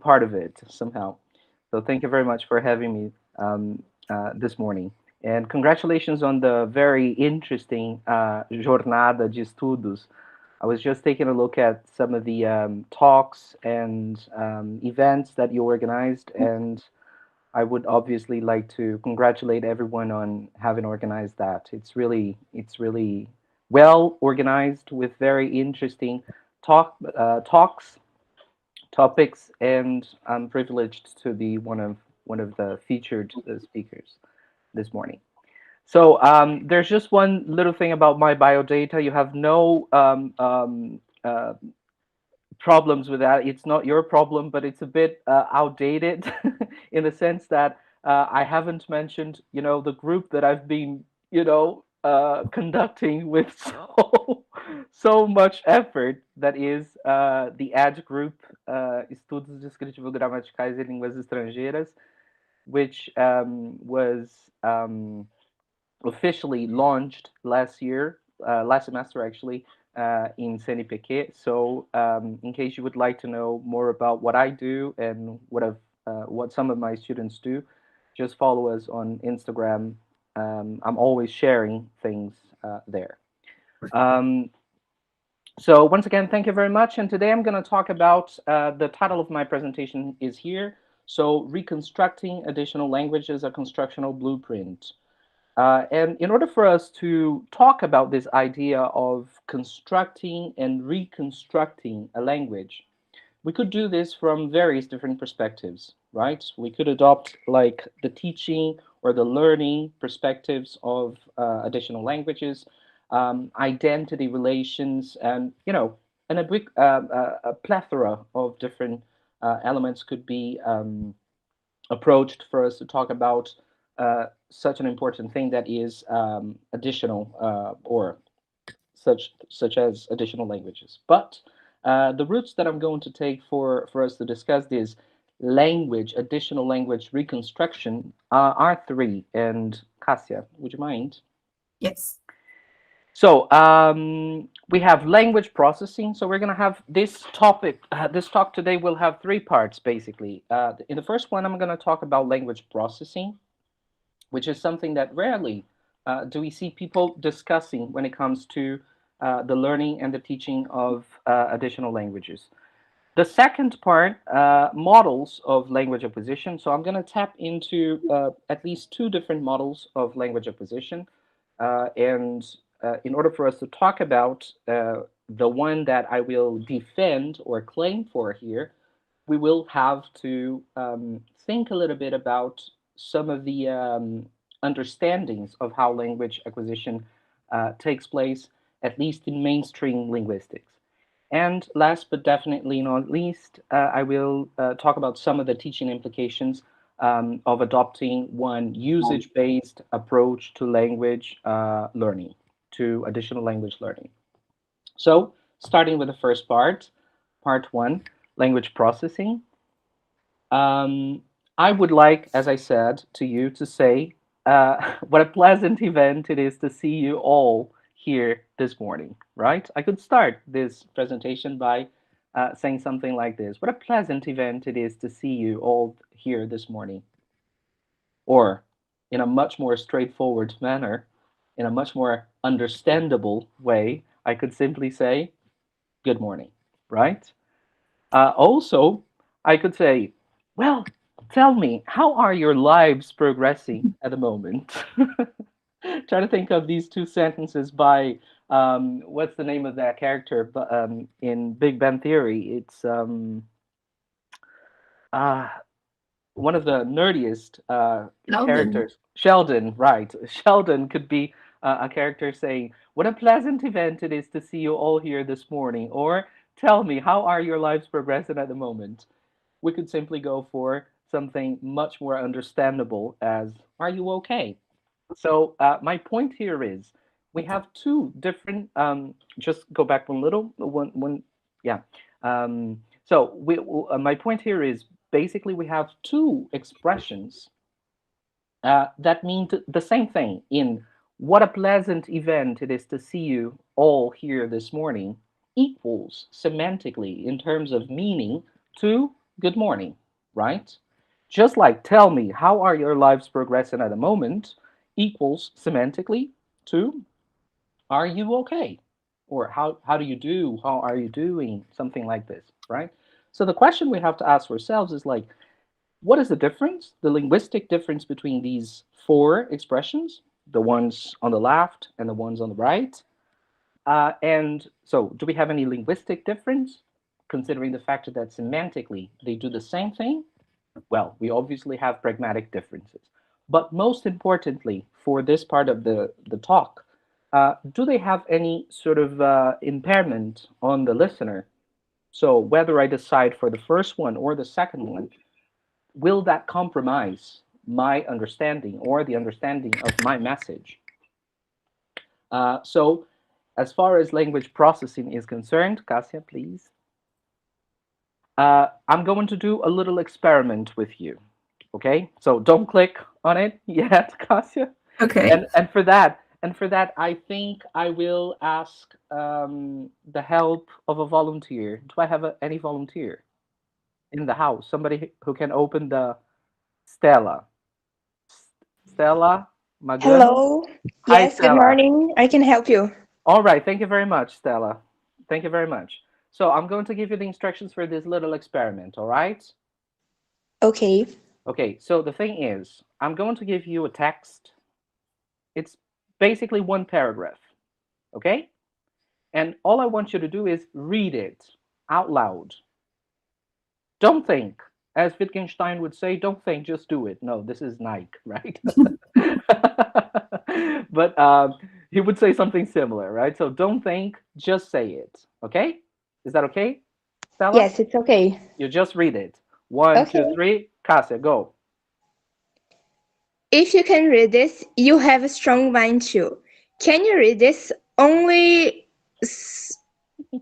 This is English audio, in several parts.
part of it somehow. So thank you very much for having me this morning. And congratulations on the very interesting Jornada de Estudos. I was just taking a look at some of the talks and events that you organized, and I would obviously like to congratulate everyone on having organized that. It's really well organized with very interesting talks, topics, and I'm privileged to be one of the featured speakers this morning. So there's just one little thing about my biodata. You have no problems with that. It's not your problem, but it's a bit outdated in the sense that I haven't mentioned, the group that I've been, conducting with so much effort. That is the AD group, Estudos Descritivo-Gramaticais e Línguas Estrangeiras, which was officially launched last semester actually, in CNPq. So in case you would like to know more about what I do and what some of my students do, just follow us on Instagram. I'm always sharing things there. So once again, thank you very much. And today I'm going to talk about, the title of my presentation is here. So reconstructing additional languages, a constructional blueprint. And in order for us to talk about this idea of constructing and reconstructing a language, we could do this from various different perspectives, right? We could adopt like the teaching or the learning perspectives of additional languages, identity relations, and a plethora of different elements could be approached for us to talk about such an important thing that is additional or such as additional languages. But the routes that I'm going to take for us to discuss this additional language reconstruction are three. And Garcia, would you mind? Yes. So we have language processing. So we're going to have this topic. This talk today will have three parts, basically. In the first one, I'm going to talk about language processing, which is something that rarely do we see people discussing when it comes to the learning and the teaching of additional languages. The second part, models of language acquisition. So I'm going to tap into at least two different models of language acquisition. And in order for us to talk about the one that I will defend or claim for here, we will have to think a little bit about some of the understandings of how language acquisition takes place, at least in mainstream linguistics. And last but definitely not least, I will talk about some of the teaching implications of adopting one usage-based approach to language learning, to additional language learning. So starting with the first part one, language processing. I would like, as I said to you, to say what a pleasant event it is to see you all here this morning, right? I could start this presentation by saying something like this. What a pleasant event it is to see you all here this morning. Or in a much more straightforward manner, in a much more understandable way, I could simply say, good morning, right? Also, I could say, well, tell me, how are your lives progressing at the moment? Try to think of these two sentences by, what's the name of that character in Big Bang Theory? It's one of the nerdiest characters. Sheldon, right. Sheldon could be a character saying, what a pleasant event it is to see you all here this morning. Or, tell me, how are your lives progressing at the moment? We could simply go for something much more understandable as, are you okay? So my point here is, we have two different, just go back one little, yeah. So my point here is, basically we have two expressions that mean the same thing in what a pleasant event it is to see you all here this morning equals semantically in terms of meaning to good morning, right? Just like tell me how are your lives progressing at the moment equals semantically to are you okay? Or how do you do? How are you doing? Something like this, right? So the question we have to ask ourselves is like, what is the difference, the linguistic difference between these four expressions, the ones on the left and the ones on the right? And so, do we have any linguistic difference, considering the fact that semantically they do the same thing? Well, we obviously have pragmatic differences. But most importantly, for this part of the talk, do they have any sort of impairment on the listener? So, whether I decide for the first one or the second one, will that compromise my understanding or the understanding of my message? So, as far as language processing is concerned, Cassia, please. I'm going to do a little experiment with you. Okay, so don't click on it yet, Cassia. Okay. And for that, I think I will ask the help of a volunteer. Do I have any volunteer in the house? Somebody who can open the Stella. Stella Magano. Hello. Hi, Yes, good Stella. morning. I can help you. All right, thank you very much, Stella. Thank you very much. So I'm going to give you the instructions for this little experiment, all right? Okay. Okay, so the thing is, I'm going to give you a text. It's basically one paragraph, okay? And all I want you to do is read it out loud. Don't think. As Wittgenstein would say, don't think, just do it. No, this is Nike, right? But he would say something similar, right? So don't think, just say it, okay? Is that okay, Stella? Yes, it's okay. You just read it. One, two, Okay. three, Kasia, go. If you can read this, you have a strong mind too. Can you read this? Only s-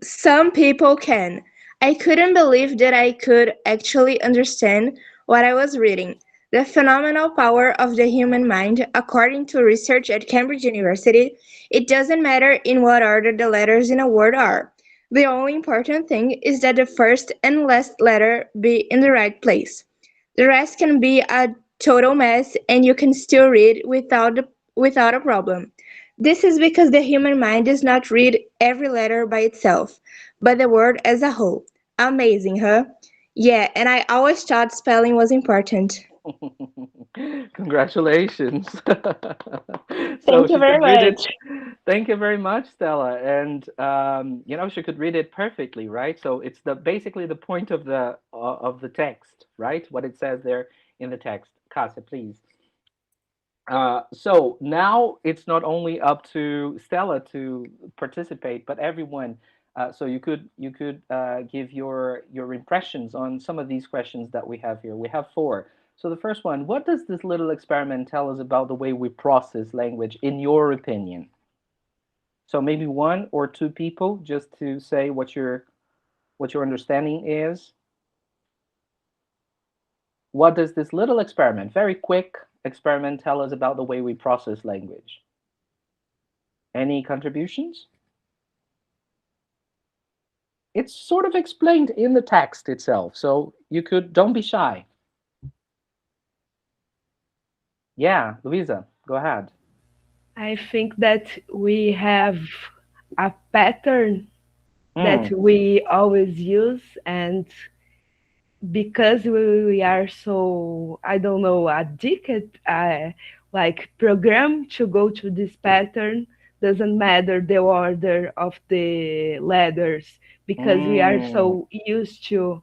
some people can. I couldn't believe that I could actually understand what I was reading. The phenomenal power of the human mind, according to research at Cambridge University, it doesn't matter in what order the letters in a word are. The only important thing is that the first and last letter be in the right place. The rest can be a total mess and you can still read without a problem. This is because the human mind does not read every letter by itself, but the word as a whole. Amazing, huh? Yeah, and I always thought spelling was important. Congratulations. So Thank you she very could read it. much. Thank you very much, Stella. And she could read it perfectly, right? So it's the basically the point of the text, right? What it says there in the text. Kasia, please. So now it's not only up to Stella to participate, but everyone. So you could give your impressions on some of these questions that we have here. We have four. So the first one, what does this little experiment tell us about the way we process language, in your opinion? So maybe one or two people just to say what your understanding is. What does this little experiment, very quick experiment, tell us about the way we process language? Any contributions? It's sort of explained in the text itself, so you could don't be shy. Yeah, Louisa, go ahead. I think that we have a pattern that Hmm. we always use, and because we are so, I don't know, addicted, like programmed to go to this pattern, doesn't matter the order of the letters, because we are Mm, so used to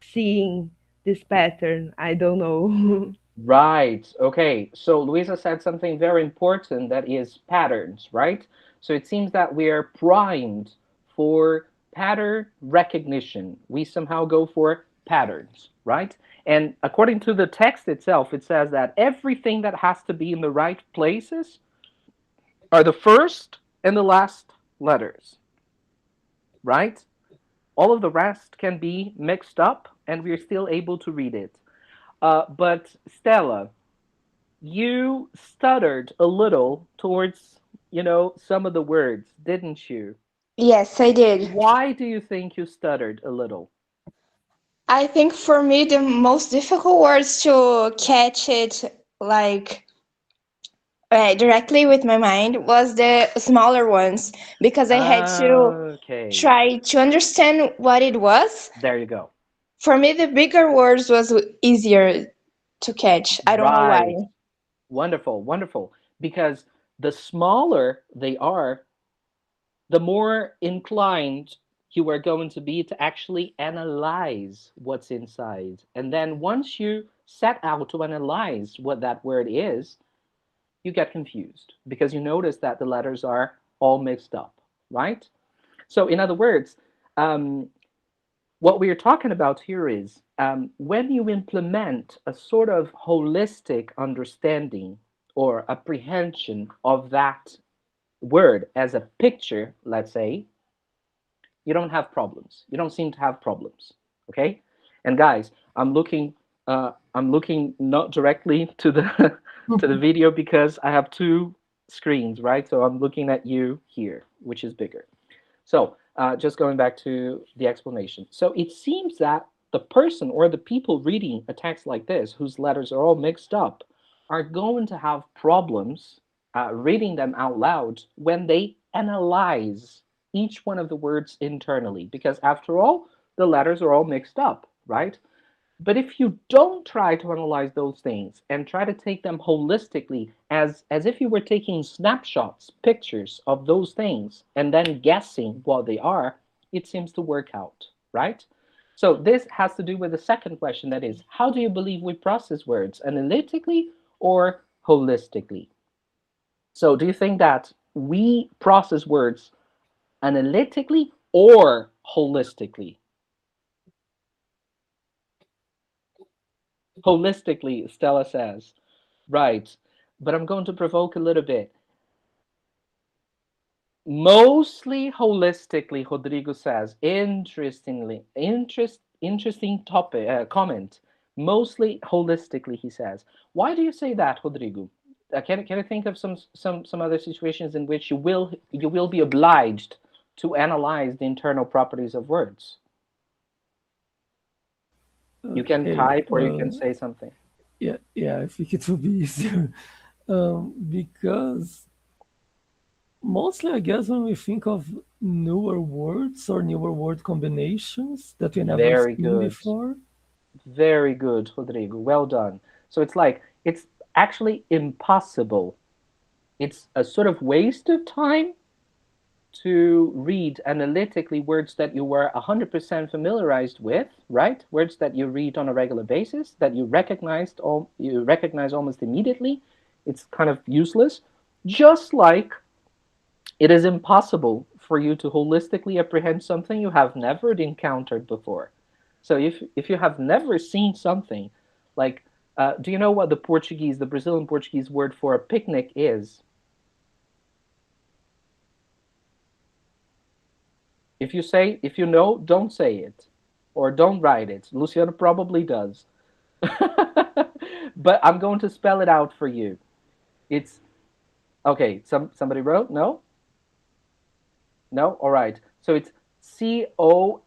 seeing this pattern. I don't know. right. Okay. So Louisa said something very important that is patterns, right? So it seems that we are primed for pattern recognition. We somehow go for patterns, right? And according to the text itself, it says that everything that has to be in the right places are the first and the last letters, right? All of the rest can be mixed up and we're still able to read it. But Stella, you stuttered a little towards, some of the words, didn't you? Yes, I did. Why do you think you stuttered a little? I think for me the most difficult words to catch it like directly with my mind was the smaller ones because I had to Okay, try to understand what it was. there you go. For me, the bigger words was easier to catch. I don't know why. Right. Wonderful, wonderful. Because the smaller they are, the more inclined you are going to be to actually analyze what's inside. And then once you set out to analyze what that word is, you get confused because you notice that the letters are all mixed up, right? So, in other words, what we are talking about here is when you implement a sort of holistic understanding or apprehension of that word as a picture, let's say, you don't have problems. You don't seem to have problems, okay? And guys, I'm looking not directly to the to the video because I have two screens, right? So I'm looking at you here, which is bigger. So just going back to the explanation. So it seems that the person or the people reading a text like this, whose letters are all mixed up, are going to have problems reading them out loud when they analyze each one of the words internally. Because after all, the letters are all mixed up, right? But if you don't try to analyze those things and try to take them holistically as if you were taking snapshots, pictures of those things and then guessing what they are, it seems to work out, right? So this has to do with the second question, that is, how do you believe we process words, analytically or holistically? So do you think that we process words analytically or holistically? Holistically, Stella says. Right. But I'm going to provoke a little bit. Mostly holistically, Rodrigo says. Interesting topic comment. Mostly holistically, he says. Why do you say that, Rodrigo? Can you think of some other situations in which you will be obliged to analyze the internal properties of words? You can Okay, type or you can say something. yeah, I think it will be easier because mostly, I guess, when we think of newer words or newer word combinations that we never Very seen good. before. Very good, Rodrigo. Well done. So it's like, it's actually impossible. It's a sort of waste of time to read analytically words that you were 100% familiarized with, right? Words that you read on a regular basis, that you recognize almost immediately. It's kind of useless. Just like it is impossible for you to holistically apprehend something you have never encountered before. So if you have never seen something, like, do you know what the Brazilian Portuguese word for a picnic is? If you know, don't say it, or don't write it. Luciano probably does. But I'm going to spell it out for you. It's, okay, somebody wrote? No? No? All right. So it's CONVES,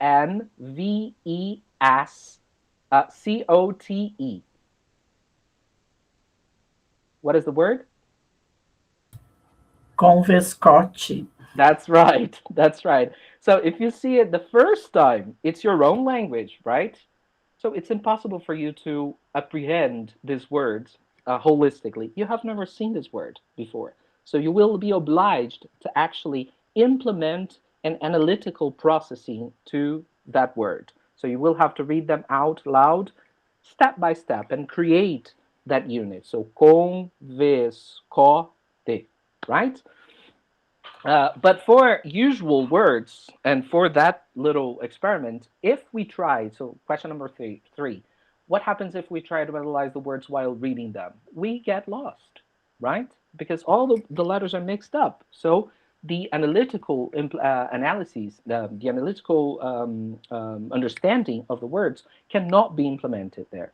COTE. What is the word? Convescote. That's right. That's right. So if you see it the first time, it's your own language, right? So it's impossible for you to apprehend these words holistically. You have never seen this word before. So you will be obliged to actually implement an analytical processing to that word. So you will have to read them out loud, step by step, and create that unit. So convescote, right? But for usual words and for that little experiment, if we try, so question number three, what happens if we try to analyze the words while reading them? We get lost, right? Because all the letters are mixed up. So the analytical analyses, the analytical understanding of the words cannot be implemented there.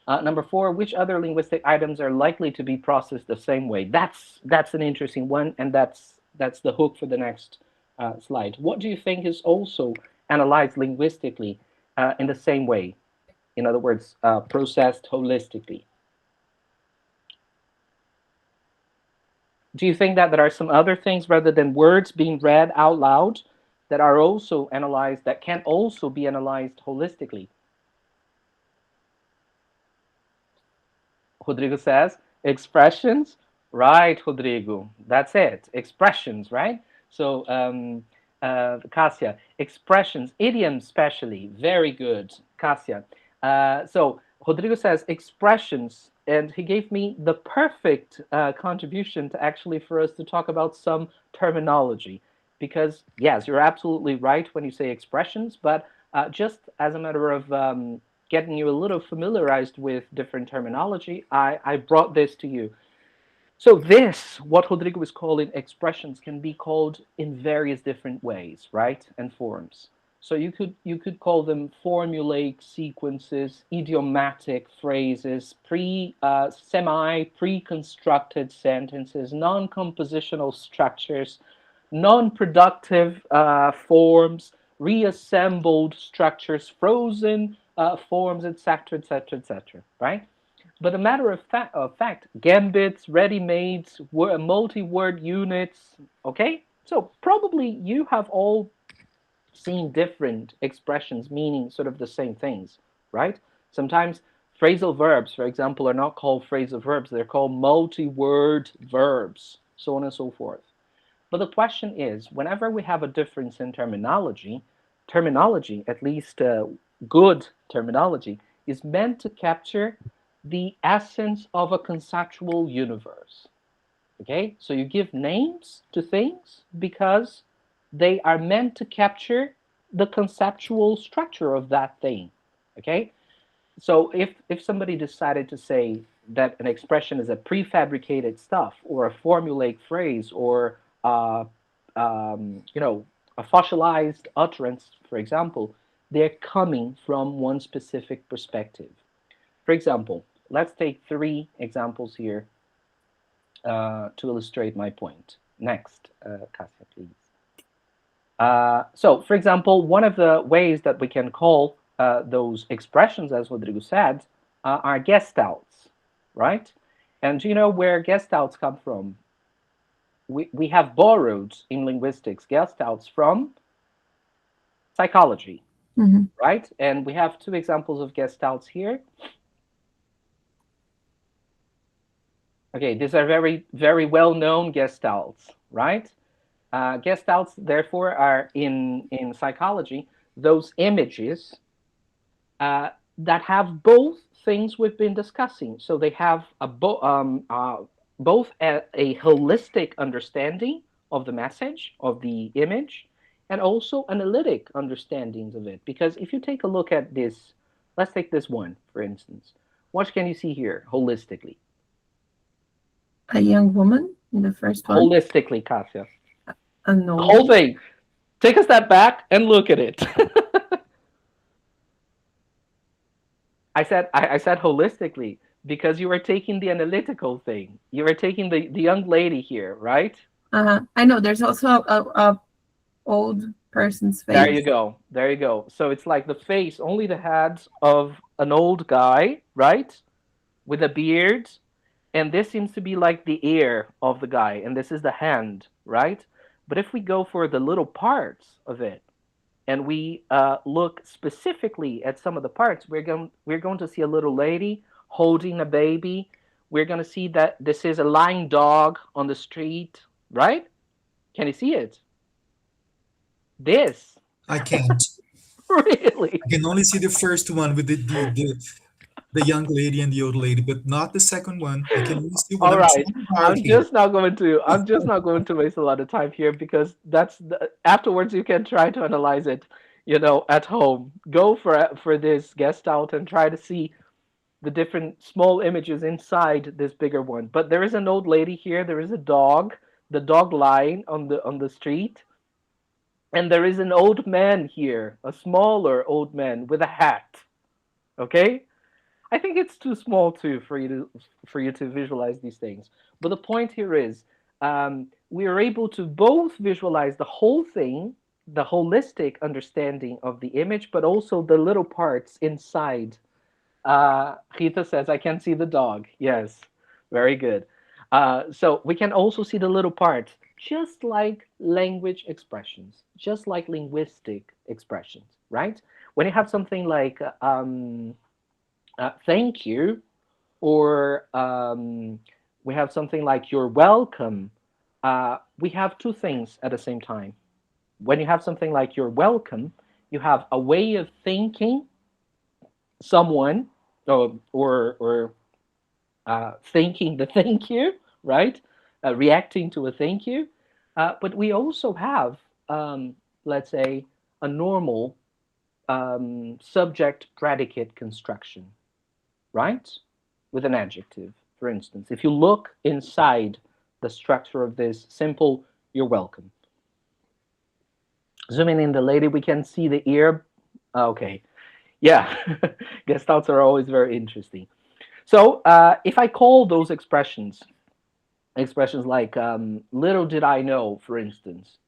Number four, which other linguistic items are likely to be processed the same way? That's an interesting one, and that's the hook for the next slide. What do you think is also analyzed linguistically in the same way? In other words, processed holistically. Do you think that there are some other things rather than words being read out loud that are also analyzed, that can also be analyzed holistically? Rodrigo says, expressions. Right, Rodrigo. That's it. Expressions, right? So, Cassia, expressions, idioms especially. Very good, Cassia. So, Rodrigo says expressions, and he gave me the perfect contribution to actually for us to talk about some terminology. Because, yes, you're absolutely right when you say expressions, but just as a matter of getting you a little familiarized with different terminology, I brought this to you. So this, what Rodrigo is calling expressions, can be called in various different ways, right? And forms. So you could call them formulaic sequences, idiomatic phrases, pre-constructed sentences, non-compositional structures, non-productive forms, reassembled structures, frozen forms, etc., etc., etc., right? But a matter of fact, gambits, ready-mades, multi-word units, okay? So probably you have all seen different expressions meaning sort of the same things, right? Sometimes phrasal verbs, for example, are not called phrasal verbs. They're called multi-word verbs, so on and so forth. But the question is, whenever we have a difference in terminology, at least good terminology, is meant to capture the essence of a conceptual universe. Okay, so you give names to things because they are meant to capture the conceptual structure of that thing. Okay, so if somebody decided to say that an expression is a prefabricated stuff or a formulaic phrase or you know, a fossilized utterance, for example, they're coming from one specific perspective. For example, let's take 3 examples here to illustrate my point. Next, Cassia, please. So, for example, one of the ways that we can call those expressions, as Rodrigo said, are gestalts, right? And do you know where gestalts come from? We have borrowed in linguistics gestalts from psychology, right? And we have 2 examples of gestalts here. Okay, these are very, very well-known gestalts, right? Gestalts, therefore, are in psychology those images that have both things we've been discussing. So they have both a holistic understanding of the message, of the image, and also analytic understandings of it. Because if you take a look at this, let's take this one, for instance. What can you see here holistically? A young woman in the first one. Holistically, Katya. No. The whole thing. Take a step back and look at it. I said holistically because you were taking the analytical thing. You were taking the young lady here, right? I know. There's also a old person's face. There you go. There you go. So it's like the face, only the head of an old guy, right? With a beard. And this seems to be like the ear of the guy. And this is the hand, right? But if we go for the little parts of it, and we look specifically at some of the parts, we're going to see a little lady holding a baby. We're going to see that this is a lying dog on the street, right? Can you see it? This. I can't. Really? I can only see the first one with the young lady and the old lady, but not the second one. I can only see one. All right. I'm just not going to waste a lot of time here because afterwards you can try to analyze it, you know, at home. Go for this gestalt and try to see the different small images inside this bigger one. But there is an old lady here. There is a dog. The dog lying on the street. And there is an old man here, a smaller old man with a hat. Okay? I think it's too small too for you to visualize these things. But the point here is we are able to both visualize the whole thing, the holistic understanding of the image, but also the little parts inside Rita says, I can see the dog. Yes, very good. So we can also see the little parts, just like language expressions, just like linguistic expressions, right? When you have something like thank you, or we have something like you're welcome, we have two things at the same time. When you have something like you're welcome, you have a way of thanking someone, or thinking the thank you, right? Reacting to a thank you. But we also have, let's say, a normal subject predicate construction, right? With an adjective, for instance. If you look inside the structure of this simple, you're welcome. Zooming in the lady, we can see the ear. Okay. Yeah, gestalts are always very interesting. So if I call those expressions like little did I know, for instance,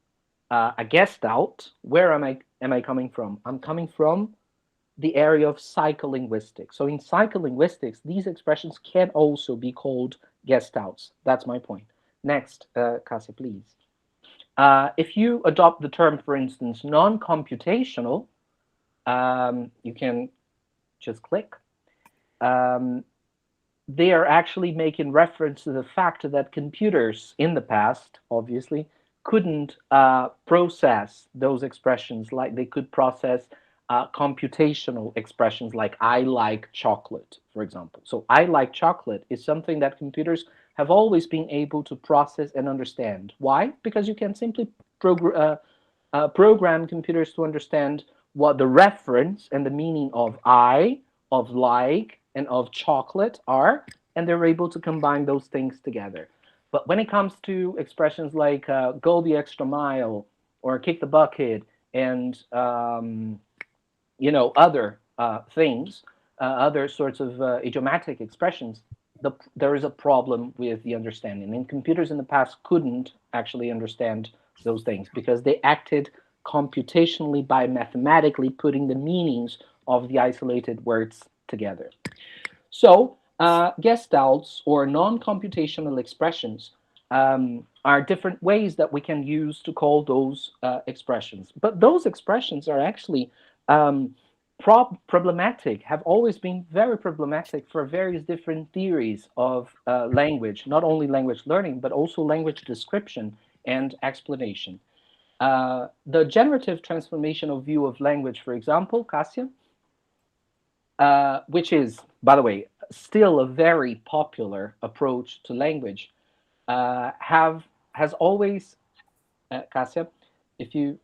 a gestalt, where am I coming from? I'm coming from the area of psycholinguistics. So in psycholinguistics, these expressions can also be called gestalts. That's my point. Next, Cassia, please. If you adopt the term, for instance, non-computational, you can just click. They are actually making reference to the fact that computers in the past, obviously, couldn't process those expressions like they could process computational expressions like I like chocolate, for example. So I like chocolate is something that computers have always been able to process and understand. Why? Because you can simply program computers to understand what the reference and the meaning of I, of like, and of chocolate are, and they're able to combine those things together. But when it comes to expressions like go the extra mile or kick the bucket and other things, other sorts of idiomatic expressions, there is a problem with the understanding. And computers in the past couldn't actually understand those things because they acted computationally by mathematically putting the meanings of the isolated words together. So gestalts or non-computational expressions are different ways that we can use to call those expressions. But those expressions are actually problematic, have always been very problematic for various different theories of language, not only language learning, but also language description and explanation. The generative transformational view of language, for example, Cassia, which is, by the way, still a very popular approach to language, has always, Cassia, if you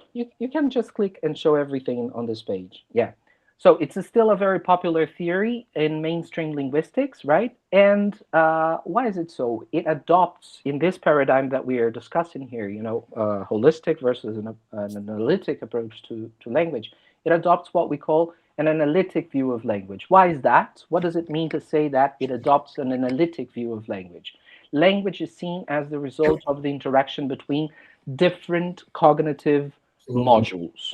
can just click and show everything on this page. Yeah. So it's still a very popular theory in mainstream linguistics, right? And why is it so? It adopts, in this paradigm that we are discussing here, holistic versus an analytic approach to language, it adopts what we call an analytic view of language. Why is that? What does it mean to say that it adopts an analytic view of language? Language is seen as the result of the interaction between different cognitive modules,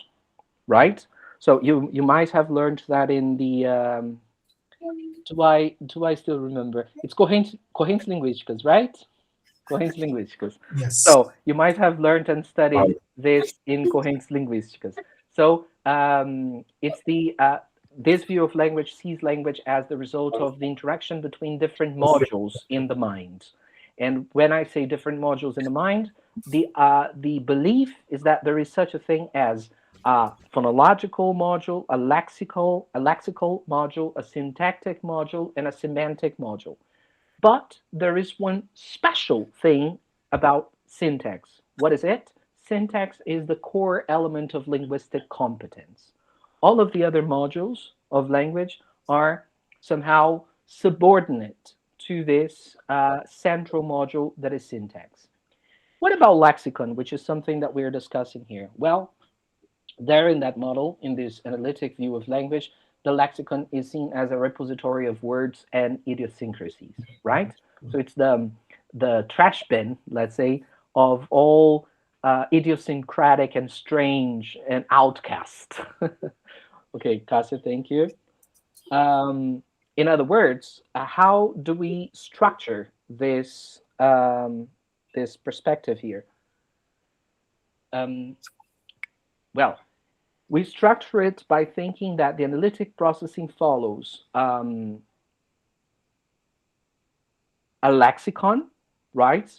right? So you might have learned that in the do I still remember? It's Correntes Linguísticas, right? Correntes Linguísticas. Yes. So you might have learned and studied this in Correntes Linguísticas. So it's the this view of language sees language as the result of the interaction between different modules in the mind. And when I say different modules in the mind, the belief is that there is such a thing as a phonological module, a lexical module, a syntactic module, and a semantic module. But there is one special thing about syntax. What is it? Syntax is the core element of linguistic competence. All of the other modules of language are somehow subordinate to this central module that is syntax. What about lexicon, which is something that we're discussing here? Well, there in that model, in this analytic view of language, the lexicon is seen as a repository of words and idiosyncrasies, right? So it's the trash bin, let's say, of all idiosyncratic and strange and outcast. Okay, Cassia, thank you. in other words, how do we structure this this perspective here? Well, we structure it by thinking that the analytic processing follows a lexicon, right?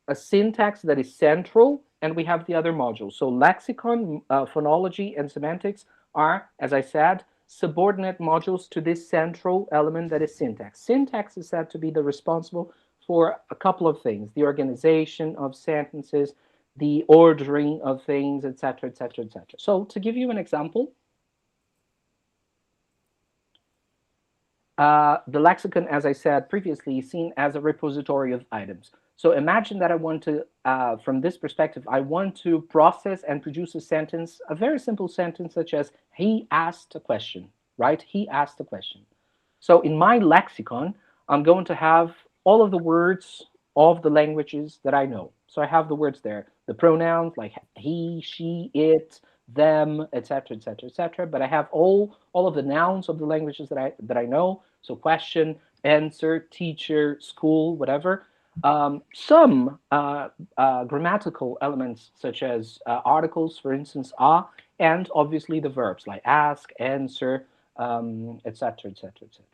A syntax that is central, and we have the other modules. So lexicon, phonology, and semantics are, as I said, subordinate modules to this central element that is syntax. Syntax is said to be the responsible for a couple of things: the organization of sentences, the ordering of things, etc., etc., etc. So to give you an example, the lexicon, as I said previously, is seen as a repository of items. So imagine that I want to, from this perspective, I want to process and produce a sentence, a very simple sentence such as, he asked a question, right? He asked a question. So in my lexicon, I'm going to have all of the words of the languages that I know. So I have the words there, the pronouns like he, she, it, them, etc., etc., etc. But I have all of the nouns of the languages that I know. So question, answer, teacher, school, whatever. Some grammatical elements such as articles, for instance, are, and obviously the verbs like ask, answer, etc., etc., etc.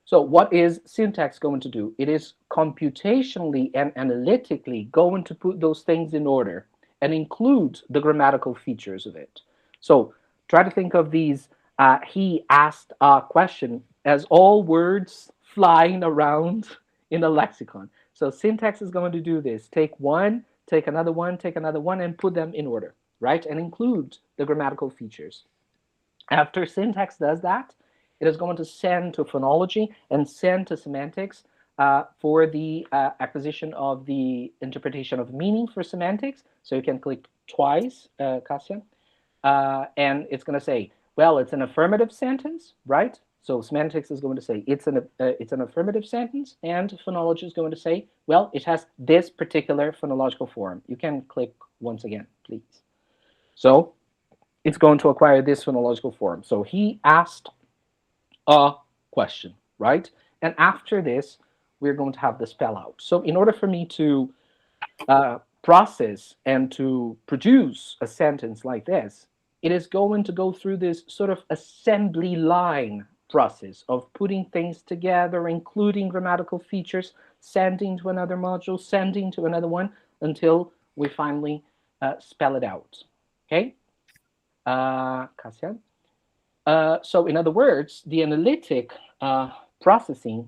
So what is syntax going to do? It is computationally and analytically going to put those things in order and include the grammatical features of it. So try to think of these he asked a question as all words flying around in a lexicon. So syntax is going to do this. Take one, take another one, and put them in order, right? And include the grammatical features. After syntax does that, it is going to send to phonology and send to semantics for the acquisition of the interpretation of meaning for semantics. So you can click twice, Garcia, and it's going to say, well, it's an affirmative sentence, right? So semantics is going to say it's an affirmative sentence, and phonology is going to say, well, it has this particular phonological form. You can click once again, please. So it's going to acquire this phonological form. So he asked a question, right? And after this, we're going to have the spell out. So in order for me to process and to produce a sentence like this, it is going to go through this sort of assembly line process of putting things together, including grammatical features, sending to another module, sending to another one, until we finally spell it out. Okay? Garcia? So in other words, the analytic processing,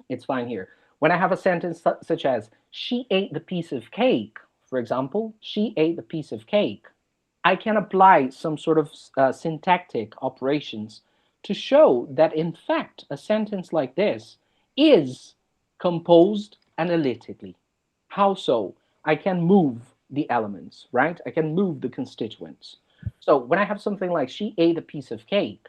it's fine here. When I have a sentence such as, she ate the piece of cake, for example, she ate the piece of cake, I can apply some sort of syntactic operations to show that, in fact, a sentence like this is composed analytically. How so? I can move the elements, right? I can move the constituents. So when I have something like she ate a piece of cake,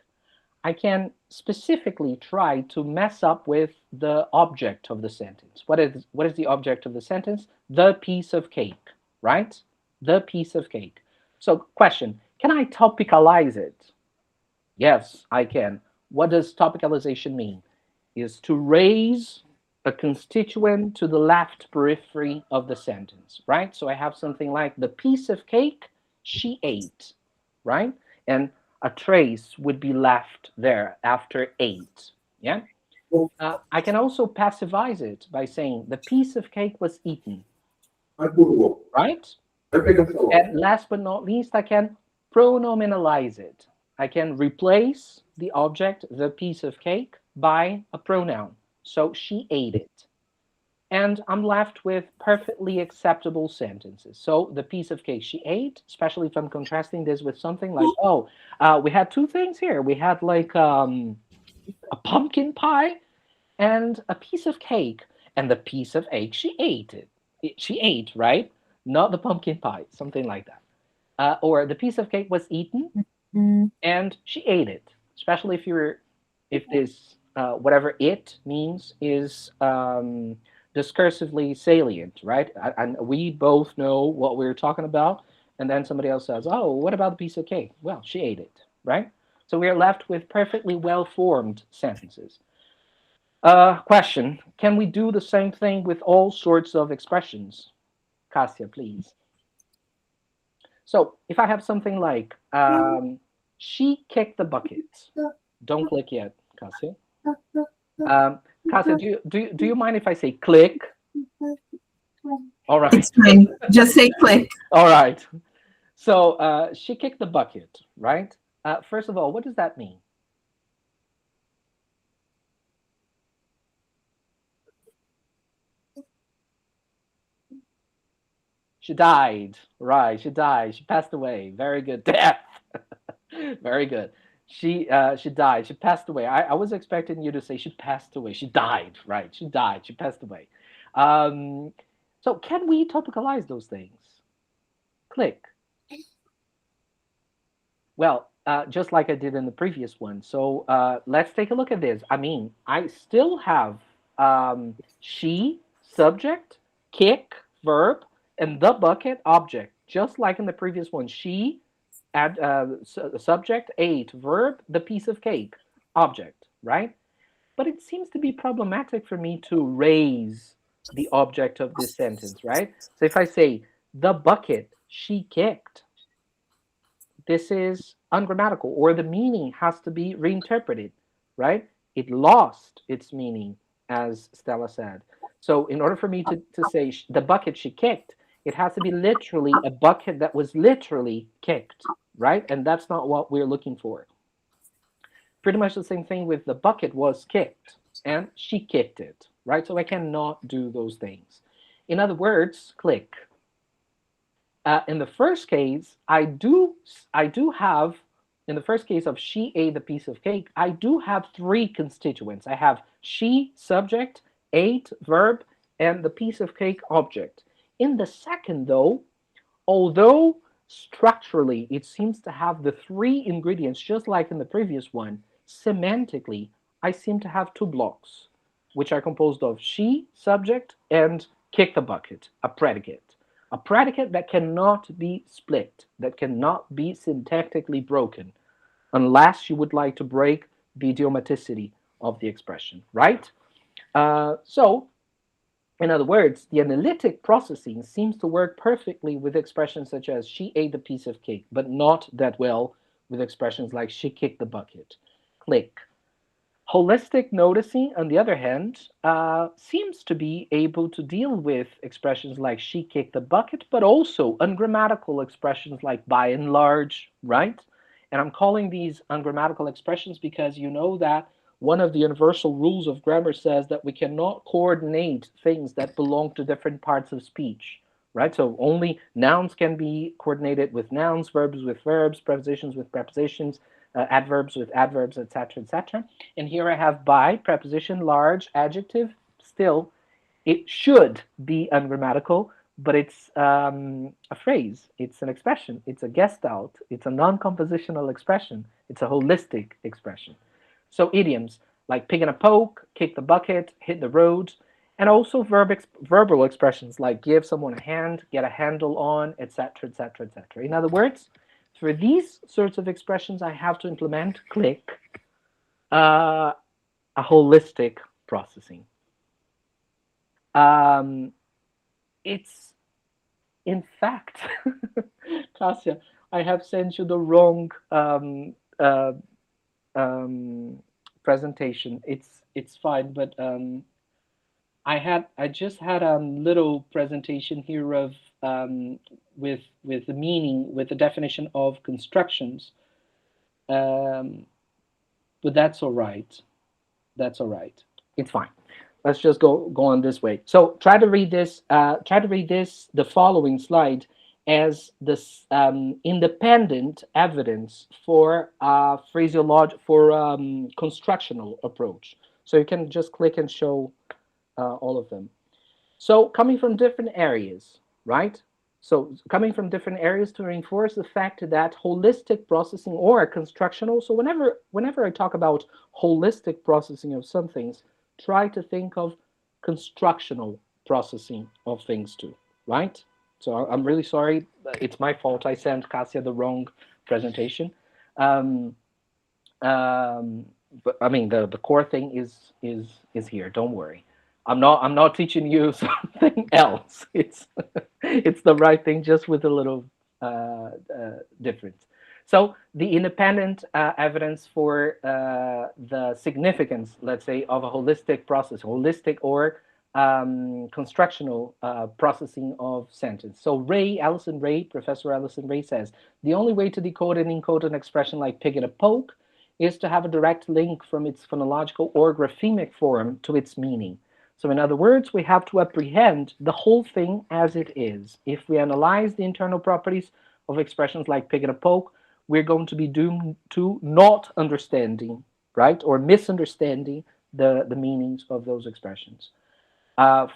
I can specifically try to mess up with the object of the sentence. What is the object of the sentence? The piece of cake, right? The piece of cake. So question, can I topicalize it? Yes, I can. What does topicalization mean? Is to raise a constituent to the left periphery of the sentence, right? So I have something like the piece of cake she ate, right? And a trace would be left there after ate, yeah? I can also passivize it by saying the piece of cake was eaten, right? And last but not least, I can pronominalize it. I can replace the object, the piece of cake, by a pronoun. So she ate it. And I'm left with perfectly acceptable sentences. So the piece of cake she ate, especially if I'm contrasting this with something like, oh, we had two things here. We had like a pumpkin pie and a piece of cake. And the piece of cake, she ate it. She ate, right? Not the pumpkin pie, something like that. Or the piece of cake was eaten and she ate it. Especially if this, whatever it means is discursively salient, right? And we both know what we're talking about. And then somebody else says, oh, what about the piece of cake? Well, she ate it, right? So we're left with perfectly well-formed sentences. Question: can we do the same thing with all sorts of expressions? Garcia, please. So if I have something like she kicked the bucket. Don't click yet, Garcia. Garcia, do you mind if I say click? All right. It's fine. Just say click. All right. So she kicked the bucket, right? First of all, what does that mean? She died, right? She died. She passed away. Very good. Death. Very good. She died. She passed away. I was expecting you to say she passed away. She died, right? She died. She passed away. So can we topicalize those things? Click. Well, just like I did in the previous one. So let's take a look at this. I mean, I still have she, subject, kick, verb, and the bucket, object. Just like in the previous one. She, subject, ate, verb, the piece of cake, object, right? But it seems to be problematic for me to raise the object of this sentence, right? So if I say, the bucket she kicked, this is ungrammatical, or the meaning has to be reinterpreted, right? It lost its meaning, as Stella said. So in order for me to say the bucket she kicked, it has to be literally a bucket that was literally kicked, right? And that's not what we're looking for. Pretty much the same thing with the bucket was kicked, and she kicked it, right? So I cannot do those things. In other words, click. In the first case, I do have, in the first case of she ate a piece of cake, I do have three constituents. I have she, subject, ate, verb, and the piece of cake, object. In the second, though, although structurally it seems to have the three ingredients, just like in the previous one, semantically, I seem to have two blocks, which are composed of she, subject, and kick the bucket, a predicate. A predicate that cannot be split, that cannot be syntactically broken, unless you would like to break the idiomaticity of the expression, right? So, in other words, the analytic processing seems to work perfectly with expressions such as she ate a piece of cake, but not that well with expressions like she kicked the bucket. Click. Holistic noticing, on the other hand, seems to be able to deal with expressions like she kicked the bucket, but also ungrammatical expressions like by and large, right? And I'm calling these ungrammatical expressions because you know that one of the universal rules of grammar says that we cannot coordinate things that belong to different parts of speech, right? So only nouns can be coordinated with nouns, verbs with verbs, prepositions with prepositions, adverbs with adverbs, etc., etc. And here I have by, preposition, large, adjective. Still, it should be ungrammatical, but it's a phrase, it's an expression, it's a gestalt, it's a non-compositional expression, it's a holistic expression. So idioms like pig in a poke, kick the bucket, hit the road, and also verbal expressions like give someone a hand, get a handle on, etc., etc., etc. In other words, for these sorts of expressions, I have to implement, click, a holistic processing. It's, in fact, Garcia, I have sent you the wrong presentation. It's fine, but I just had a little presentation here of with the meaning, with the definition of constructions, but that's all right. That's all right. It's fine. Let's just go on this way. So try to read this. The following slide as this independent evidence for constructional approach. So you can just click and show all of them. So coming from different areas, right? So coming from different areas to reinforce the fact that holistic processing or constructional, so whenever I talk about holistic processing of some things, try to think of constructional processing of things too, right? So I'm really sorry. It's my fault. I sent Garcia the wrong presentation. but I mean the core thing is here. Don't worry. I'm not teaching you something else. It's the right thing, just with a little difference. So the independent evidence for the significance, let's say, of a holistic process, holistic or constructional processing of sentence. So Professor Alison Ray says, the only way to decode and encode an expression like pig in a poke is to have a direct link from its phonological or graphemic form to its meaning. So in other words, we have to apprehend the whole thing as it is. If we analyze the internal properties of expressions like pig in a poke, we're going to be doomed to not understanding, right, or misunderstanding the meanings of those expressions.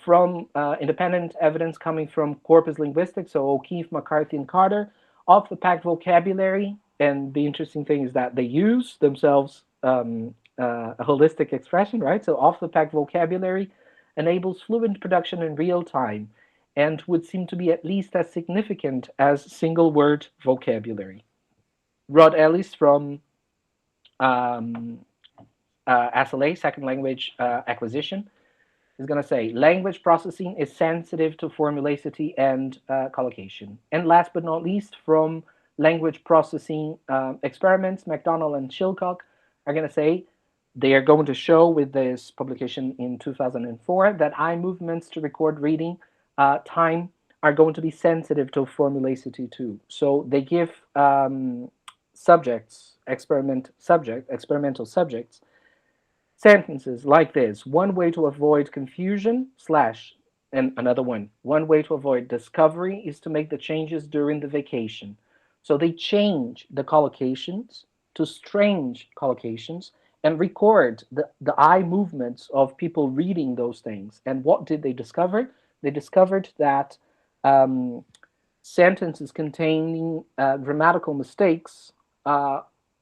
From independent evidence coming from corpus linguistics, so O'Keefe, McCarthy, and Carter, off the pack vocabulary, and the interesting thing is that they use themselves a holistic expression, right? So off the pack vocabulary enables fluent production in real time and would seem to be at least as significant as single word vocabulary. Rod Ellis from SLA, Second Language Acquisition, is going to say, language processing is sensitive to formulacity and collocation. And last but not least, from language processing experiments, McDonald and Chilcock are going to say, they are going to show with this publication in 2004 that eye movements to record reading time are going to be sensitive to formulacity too. So they give experimental subjects, sentences like this: one way to avoid confusion slash, and another one way to avoid discovery is to make the changes during the vacation. So they change the collocations to strange collocations and record the eye movements of people reading those things. And what did they discover? They discovered that sentences containing grammatical mistakes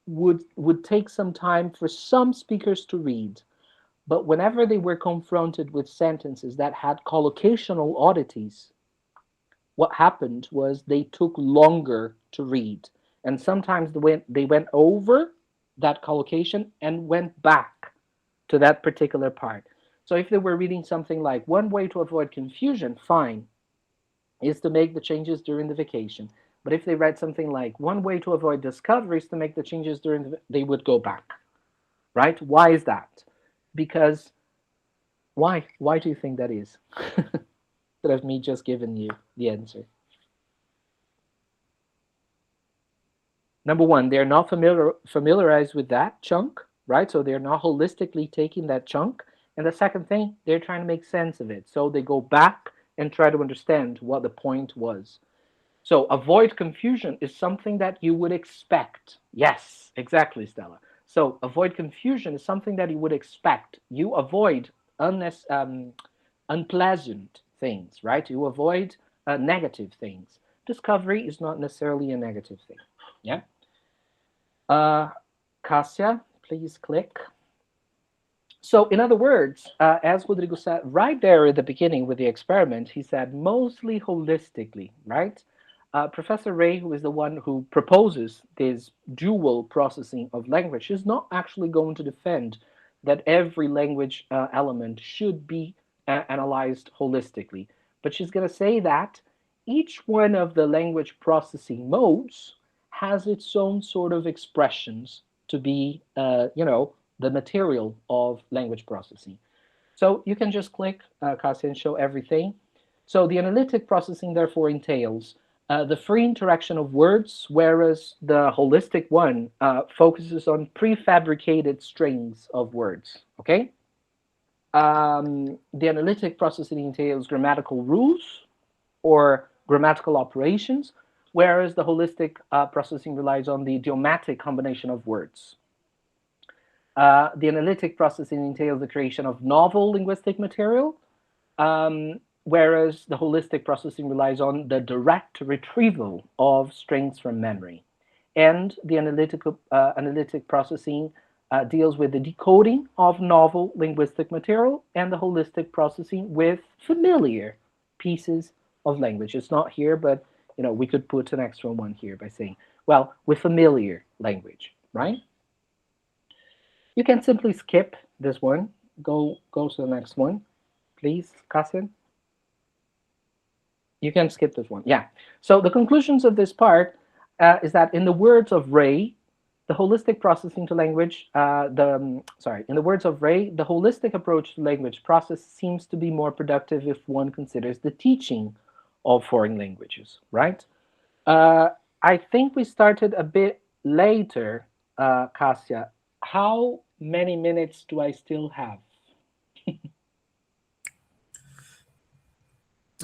would take some time for some speakers to read. But whenever they were confronted with sentences that had collocational oddities, what happened was they took longer to read. And sometimes they went over that collocation and went back to that particular part. So if they were reading something like, one way to avoid confusion, fine, is to make the changes during the vacation. But if they read something like, one way to avoid discovery is to make the changes during they would go back, right? Why is that? Because, why do you think that is? Instead of me just giving you the answer. Number one, they're not familiarized with that chunk, right? So they're not holistically taking that chunk. And the second thing, they're trying to make sense of it. So they go back and try to understand what the point was. So avoid confusion is something that you would expect. Yes, exactly, Stella. So avoid confusion is something that you would expect. You avoid unpleasant things, right? You avoid negative things. Discovery is not necessarily a negative thing. Yeah. Garcia, please click. So in other words, as Rodrigo said right there at the beginning with the experiment, he said mostly holistically, right? Professor Ray, who is the one who proposes this dual processing of language, is not actually going to defend that every language element should be analyzed holistically. But she's going to say that each one of the language processing modes has its own sort of expressions to be, the material of language processing. So you can just click, Garcia, and show everything. So the analytic processing, therefore, entails the free interaction of words, whereas the holistic one focuses on prefabricated strings of words, okay? The analytic processing entails grammatical rules or grammatical operations, whereas the holistic processing relies on the idiomatic combination of words. The analytic processing entails the creation of novel linguistic material, whereas the holistic processing relies on the direct retrieval of strings from memory. And the analytic processing deals with the decoding of novel linguistic material, and the holistic processing with familiar pieces of language. It's not here, but we could put an extra one here by saying, well, with familiar language, right? You can simply skip this one. Go to the next one, please, Cassian. You can skip this one. Yeah. So the conclusions of this part is that in the words of Ray, the holistic processing to language, in the words of Ray, the holistic approach to language process seems to be more productive if one considers the teaching of foreign languages, right? I think we started a bit later, Cassia. How many minutes do I still have?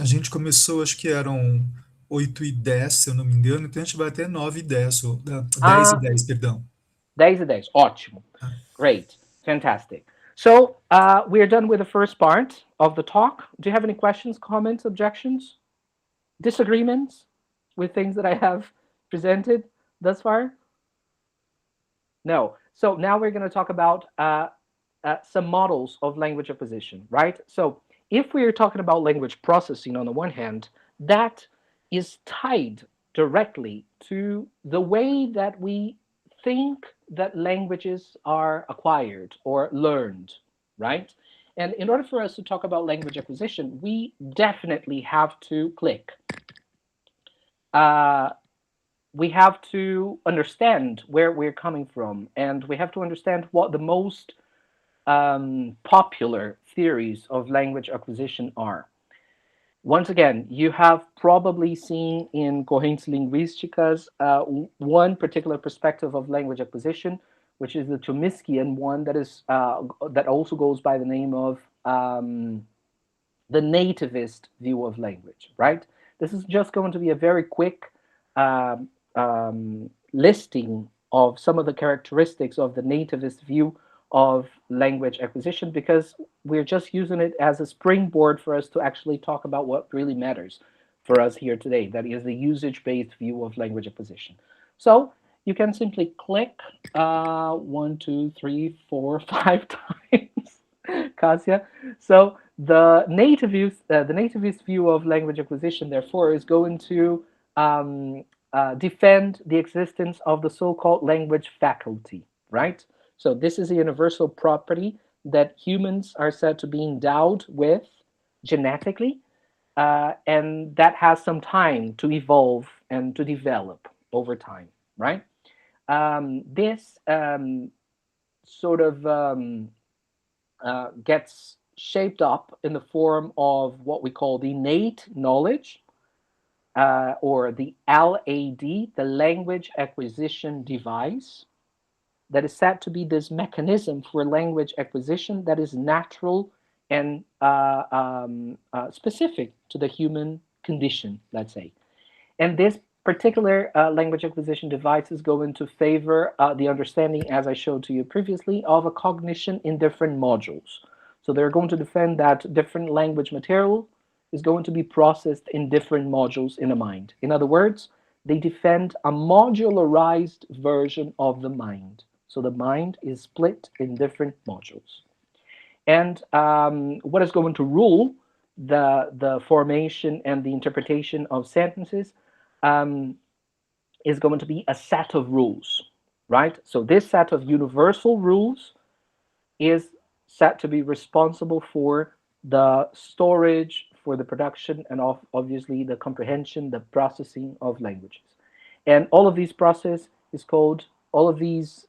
A gente começou, acho que eram 8h10, se eu não me engano, então a gente vai até 9h10, ou 10h10, perdão. 10. Ótimo. Great. Fantastic. So we are done with the first part of the talk. Do you have any questions, comments, objections, disagreements with things that I have presented thus far? No. So now we're going to talk about some models of language acquisition, right? So if we are talking about language processing on the one hand, that is tied directly to the way that we think that languages are acquired or learned, right? And in order for us to talk about language acquisition, we definitely have to click. We have to understand where we're coming from, and we have to understand what the most popular theories of language acquisition are. Once again, you have probably seen in Correntes Linguísticas one particular perspective of language acquisition, which is the Chomskyan one that is that also goes by the name of the nativist view of language, right? This is just going to be a very quick listing of some of the characteristics of the nativist view of language acquisition, because we're just using it as a springboard for us to actually talk about what really matters for us here today. That is the usage-based view of language acquisition. So you can simply click 1, 2, 3, 4, 5 times, Kasia. So the nativist view of language acquisition, therefore, is going to defend the existence of the so-called language faculty, right? So this is a universal property that humans are said to be endowed with genetically, and that has some time to evolve and to develop over time, right? This sort of gets shaped up in the form of what we call the innate knowledge, or the LAD, the language acquisition device, that is said to be this mechanism for language acquisition that is natural and specific to the human condition, let's say. And this particular language acquisition device is going to favor the understanding, as I showed to you previously, of a cognition in different modules. So they're going to defend that different language material is going to be processed in different modules in the mind. In other words, they defend a modularized version of the mind. So the mind is split in different modules. And what is going to rule the formation and the interpretation of sentences is going to be a set of rules, right? So this set of universal rules is set to be responsible for the storage, for the production, and obviously the comprehension, the processing of languages. And all of these process is called, all of these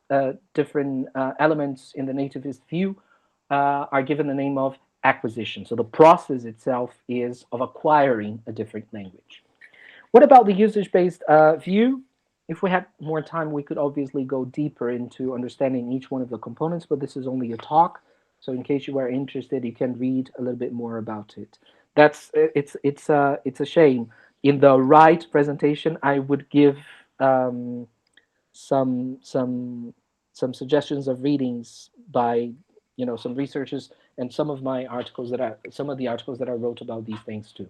different elements in the nativist view are given the name of acquisition. So the process itself is of acquiring a different language. What about the usage-based view? If we had more time, we could obviously go deeper into understanding each one of the components, but this is only a talk. So in case you are interested, you can read a little bit more about it. It's a shame. In the right presentation, I would give some suggestions of readings by some researchers and some of my articles some of the articles that I wrote about these things too.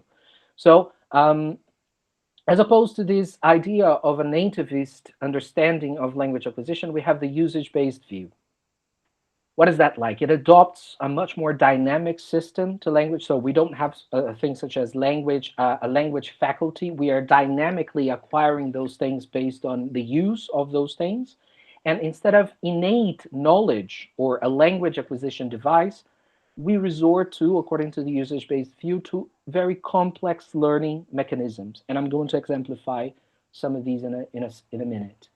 So as opposed to this idea of a nativist understanding of language acquisition, we have the usage-based view. What is that like? It adopts a much more dynamic system to language. So we don't have things such as language, a language faculty. We are dynamically acquiring those things based on the use of those things. And instead of innate knowledge or a language acquisition device, we resort to, according to the usage-based view, to very complex learning mechanisms. And I'm going to exemplify some of these in a minute.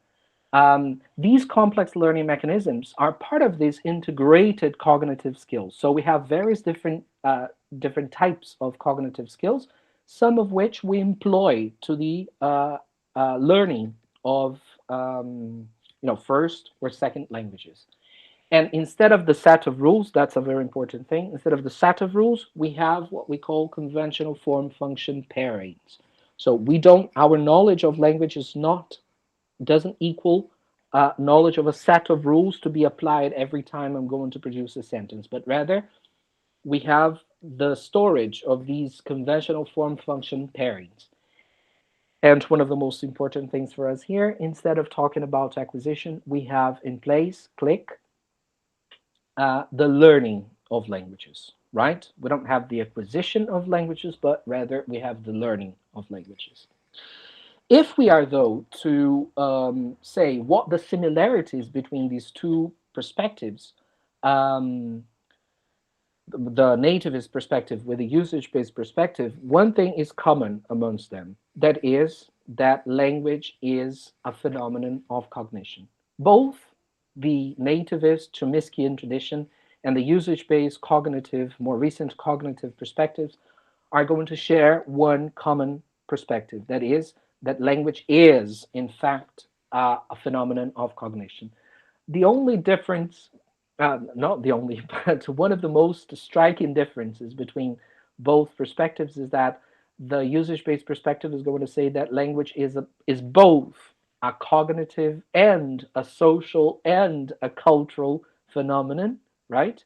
These complex learning mechanisms are part of these integrated cognitive skills. So we have various different types of cognitive skills, some of which we employ to the learning of first or second languages. And instead of the set of rules, that's a very important thing, instead of the set of rules, we have what we call conventional form-function pairings. So our knowledge of language doesn't equal knowledge of a set of rules to be applied every time I'm going to produce a sentence, but rather we have the storage of these conventional form-function pairings. And one of the most important things for us here, instead of talking about acquisition, we have in place, click, the learning of languages, right? We don't have the acquisition of languages, but rather we have the learning of languages. If we are, though, to say what the similarities between these two perspectives, the nativist perspective with the usage-based perspective, one thing is common amongst them. That is that language is a phenomenon of cognition. Both the nativist Chomskyan tradition and the usage-based cognitive, more recent cognitive perspectives are going to share one common perspective. That is that language is, in fact, a phenomenon of cognition. The only difference, not the only, but one of the most striking differences between both perspectives is that the usage-based perspective is going to say that language is both a cognitive and a social and a cultural phenomenon, right?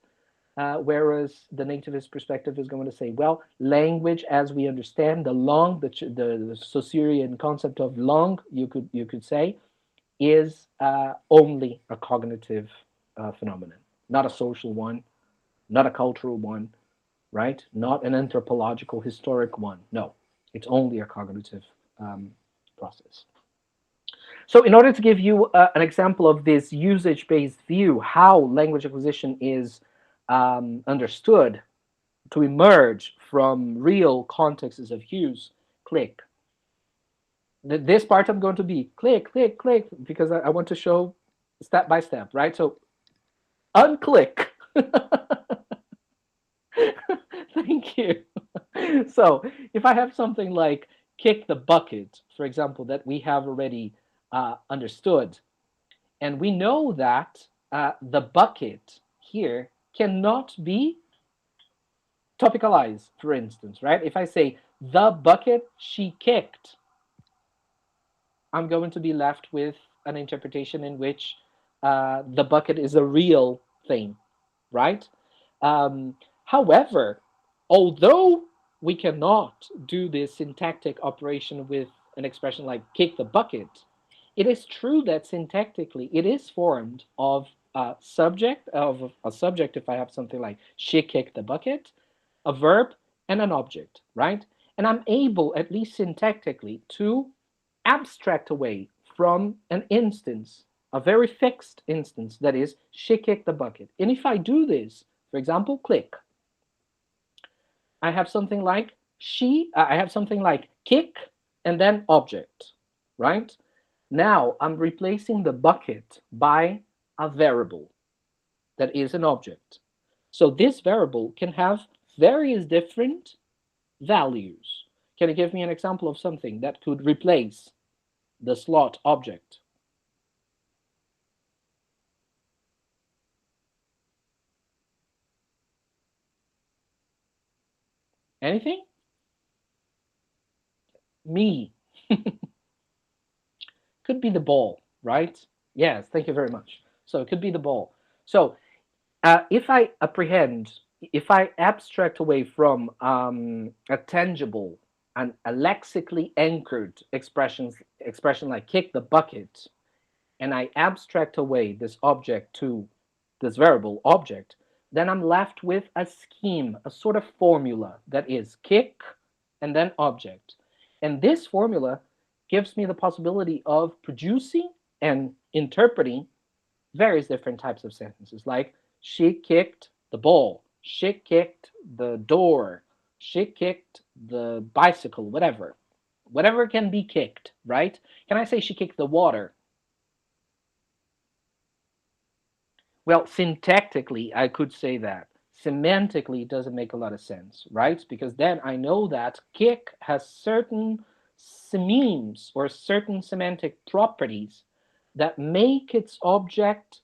Whereas the nativist perspective is going to say, well, language as we understand the Saussurean concept of langue, you could say, is only a cognitive phenomenon, not a social one, not a cultural one, right? Not an anthropological, historic one. No, it's only a cognitive process. So in order to give you an example of this usage-based view, how language acquisition is understood to emerge from real contexts of use, click. This part I'm going to be click, click, click, because I want to show step by step, right? So unclick. Thank you. So if I have something like kick the bucket, for example, that we have already understood, and we know that the bucket here cannot be topicalized, for instance, right? If I say the bucket she kicked, I'm going to be left with an interpretation in which the bucket is a real thing, right? However, although we cannot do this syntactic operation with an expression like kick the bucket, it is true that syntactically it is formed of a subject, if I have something like she kicked the bucket, a verb, and an object, right? And I'm able, at least syntactically, to abstract away from an instance, a very fixed instance, that is, she kicked the bucket. And if I do this, for example, click, I have something like kick and then object, right? Now I'm replacing the bucket by a variable that is an object. So this variable can have various different values. Can you give me an example of something that could replace the slot object? Anything? Me. Could be the ball, right? Yes, thank you very much. So it could be the ball. So if I abstract away from a tangible and a lexically anchored expression like kick the bucket, and I abstract away this object to this variable object, then I'm left with a scheme, a sort of formula that is kick and then object. And this formula gives me the possibility of producing and interpreting various different types of sentences, like she kicked the ball, she kicked the door, she kicked the bicycle, whatever. Whatever can be kicked, right? Can I say she kicked the water? Well, syntactically, I could say that. Semantically, it doesn't make a lot of sense, right? Because then I know that kick has certain sememes or certain semantic properties that make its object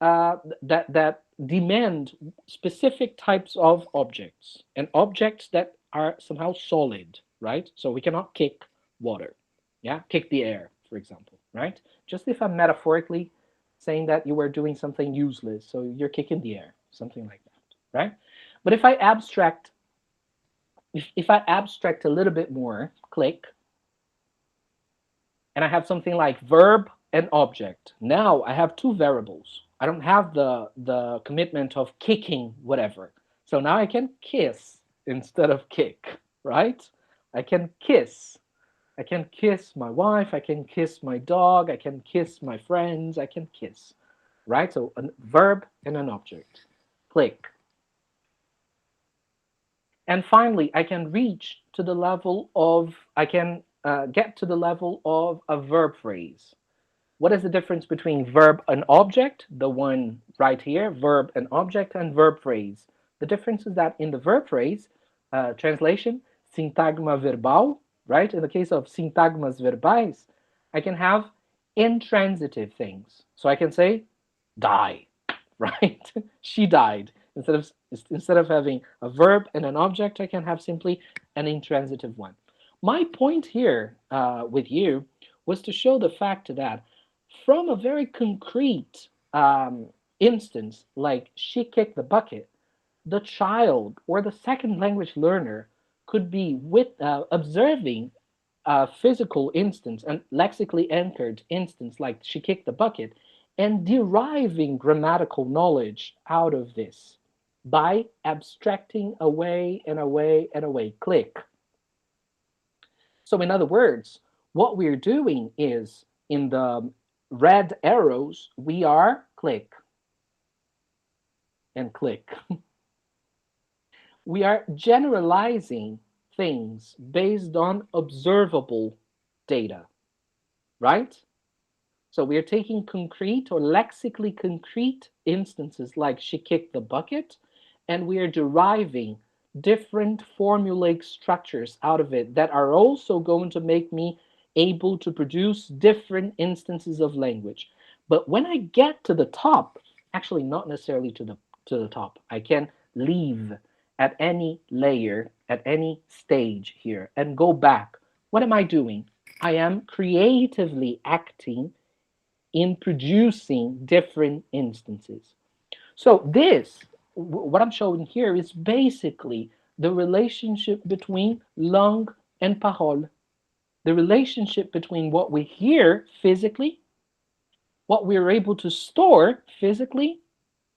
that demand specific types of objects and objects that are somehow solid, right? So we cannot kick water, yeah, kick the air, for example, right? Just if I'm metaphorically saying that you were doing something useless, so you're kicking the air, something like that, right? But if I abstract, if I abstract a little bit more, click, and I have something like verb and object. Now I have two variables. I don't have the commitment of kicking whatever. So now I can kiss instead of kick, right? I can kiss. I can kiss my wife, I can kiss my dog, I can kiss my friends, I can kiss, right? So a verb and an object. Click. And finally, I can reach to the level of, I can get to the level of a verb phrase. What is the difference between verb and object? The one right here, verb and object, and verb phrase. The difference is that in the verb phrase, translation, syntagma verbal, right? In the case of syntagmas verbais, I can have intransitive things. So I can say, die, right? She died. Instead of having a verb and an object, I can have simply an intransitive one. My point here with you was to show the fact that from a very concrete instance, like she kicked the bucket, the child or the second language learner could be observing a physical instance, a lexically anchored instance like she kicked the bucket, and deriving grammatical knowledge out of this by abstracting away and away and away. Click. So in other words, what we're doing is in the red arrows, we are click and click. We are generalizing things based on observable data, right? So we are taking concrete or lexically concrete instances like she kicked the bucket, and we are deriving different formulaic structures out of it that are also going to make me able to produce different instances of language. But when I get to the top, actually not necessarily to the top, I can leave at any layer, at any stage here, and go back. What am I doing? I am creatively acting in producing different instances. So this, what I'm showing here, is basically the relationship between langue and parole. The relationship between what we hear physically, what we are able to store physically,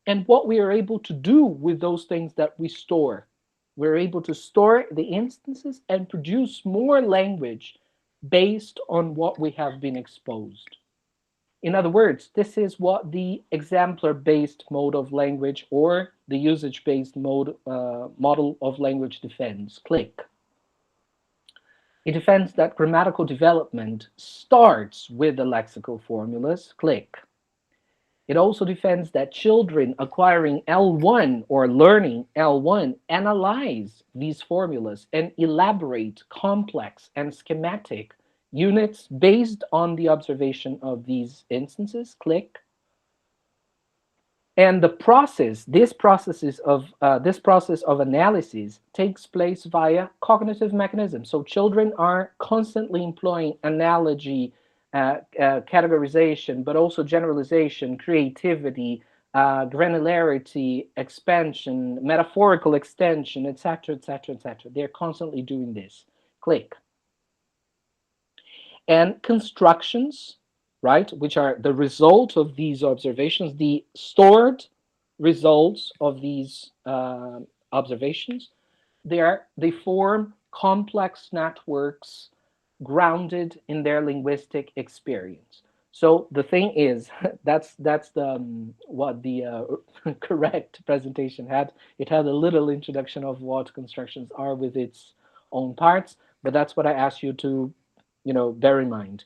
and what we are able to do with those things that we store. We're able to store the instances and produce more language based on what we have been exposed. In other words, this is what the exemplar-based mode of language or the usage-based model of language defends. Click. It defends that grammatical development starts with the lexical formulas. Click. It also defends that children acquiring L1 or learning L1 analyze these formulas and elaborate complex and schematic units based on the observation of these instances. Click. And the process, this process of analysis takes place via cognitive mechanisms. So children are constantly employing analogy, categorization, but also generalization, creativity, granularity, expansion, metaphorical extension, etc., etc., etc. They're constantly doing this. Click. And constructions, right, which are the result of these observations, the stored results of these observations, they form complex networks grounded in their linguistic experience. So the thing is, that's the what the correct presentation had. It had a little introduction of what constructions are with its own parts, but that's what I asked you to, bear in mind.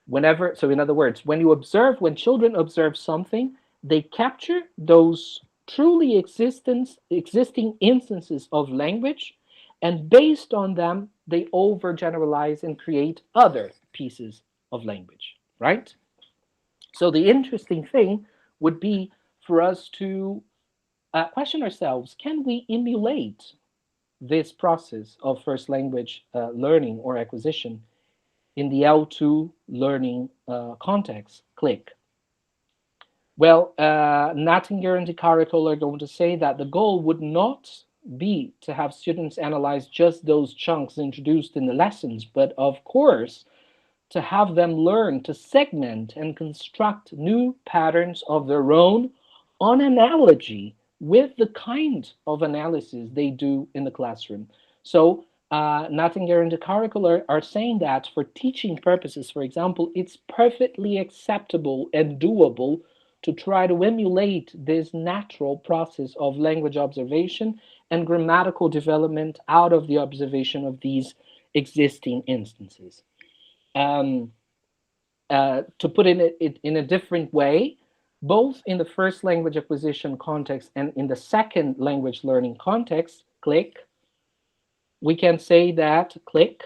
Whenever, so in other words, when children observe something, they capture those truly existing instances of language, and based on them, they overgeneralize and create other pieces of language, right? So the interesting thing would be for us to question ourselves, can we emulate this process of first language learning or acquisition in the L2 learning context? Click. Well, Nattinger and DeCaricole are going to say that the goal would not be to have students analyze just those chunks introduced in the lessons, but of course, to have them learn to segment and construct new patterns of their own on analogy with the kind of analysis they do in the classroom. So Nattinger and DeCaricole are saying that for teaching purposes, for example, it's perfectly acceptable and doable to try to emulate this natural process of language observation and grammatical development out of the observation of these existing instances. To put it in a different way, both in the first language acquisition context and in the second language learning context, click, we can say that, click,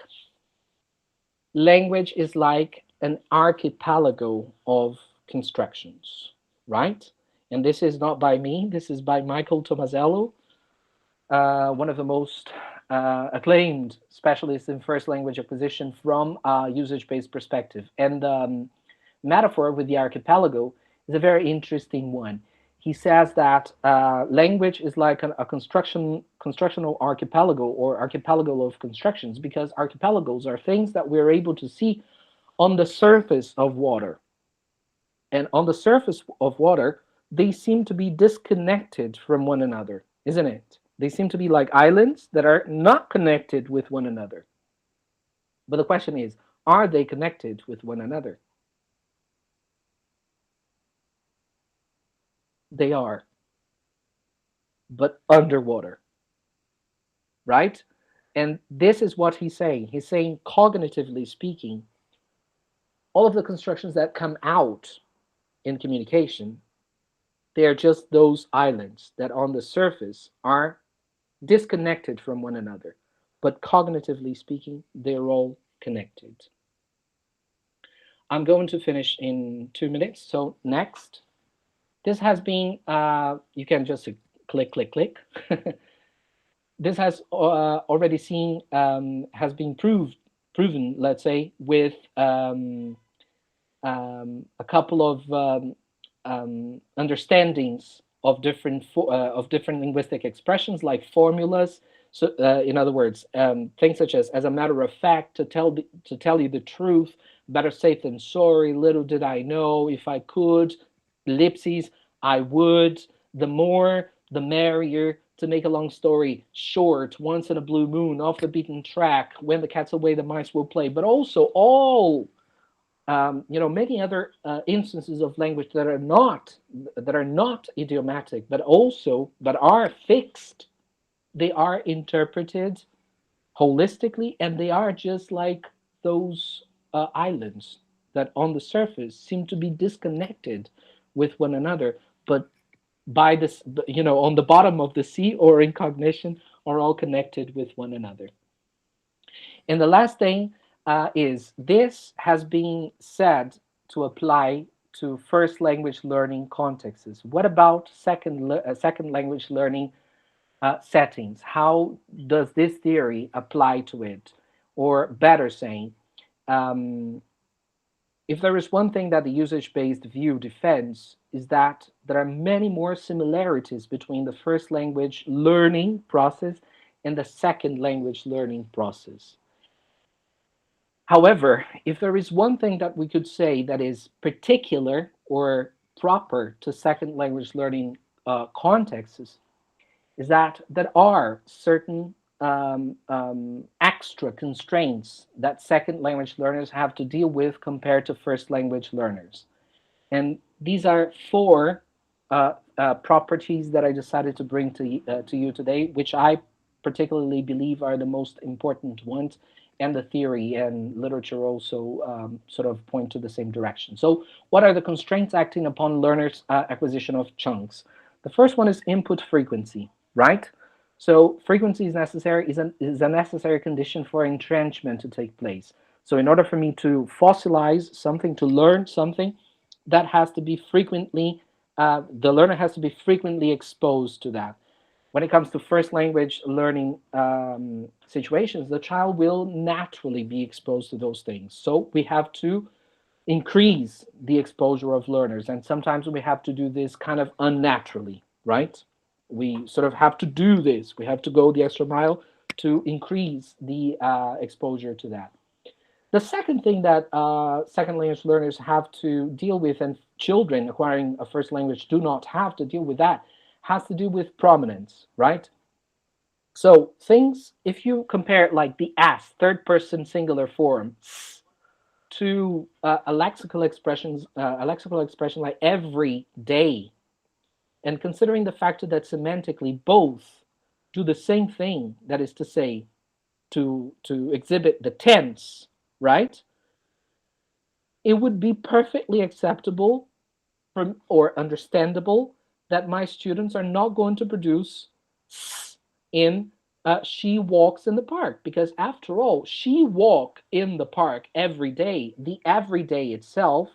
language is like an archipelago of constructions, right? And this is not by me, this is by Michael Tomasello, one of the most acclaimed specialists in first language acquisition from a usage-based perspective. And the metaphor with the archipelago is a very interesting one. He says that language is like a constructional archipelago or archipelago of constructions, because archipelagos are things that we're able to see on the surface of water. And on the surface of water, they seem to be disconnected from one another, isn't it? They seem to be like islands that are not connected with one another. But the question is, are they connected with one another? They are, but underwater, right? And this is what he's saying. He's saying, cognitively speaking, all of the constructions that come out in communication, they are just those islands that on the surface are disconnected from one another, but cognitively speaking, they're all connected. I'm going to finish in 2 minutes. So next, this has been, you can just click, click, click. This has already seen, has been proven, let's say, with a couple of understandings of different linguistic expressions, like formulas. So, in other words, things such as a matter of fact, to tell you the truth, better safe than sorry, little did I know, if I could, ellipses, I would, the more, the merrier, to make a long story short, once in a blue moon, off the beaten track, when the cat's away, the mice will play, but also all many other instances of language that are not idiomatic, but are fixed. They are interpreted holistically, and they are just like those islands that on the surface seem to be disconnected with one another, but by this, on the bottom of the sea or in cognition, are all connected with one another. And the last thing is, this has been said to apply to first language learning contexts. What about second language learning settings? How does this theory apply to it? Or better saying, if there is one thing that the usage-based view defends, is that there are many more similarities between the first language learning process and the second language learning process. However, if there is one thing that we could say that is particular or proper to second language learning contexts, is that there are certain extra constraints that second language learners have to deal with compared to first language learners. And these are four properties that I decided to bring to you today, which I particularly believe are the most important ones, and the theory and literature also sort of point to the same direction. So what are the constraints acting upon learners' acquisition of chunks? The first one is input frequency, right? So frequency is necessary, is a necessary condition for entrenchment to take place. So in order for me to fossilize something, to learn something, that has to be frequently, the learner has to be frequently exposed to that. When it comes to first language learning situations, the child will naturally be exposed to those things. So we have to increase the exposure of learners. And sometimes we have to do this kind of unnaturally, right? We sort of have to do this. We have to go the extra mile to increase the exposure to that. The second thing that second language learners have to deal with, and children acquiring a first language do not have to deal with that, has to do with prominence, right? So things, if you compare like the as, third person singular form, to a lexical expression like every day, and considering the fact that semantically both do the same thing, that is to say, to exhibit the tense, right? It would be perfectly acceptable or understandable that my students are not going to produce in she walks in the park, because after all, she walk in the park every day. The every day itself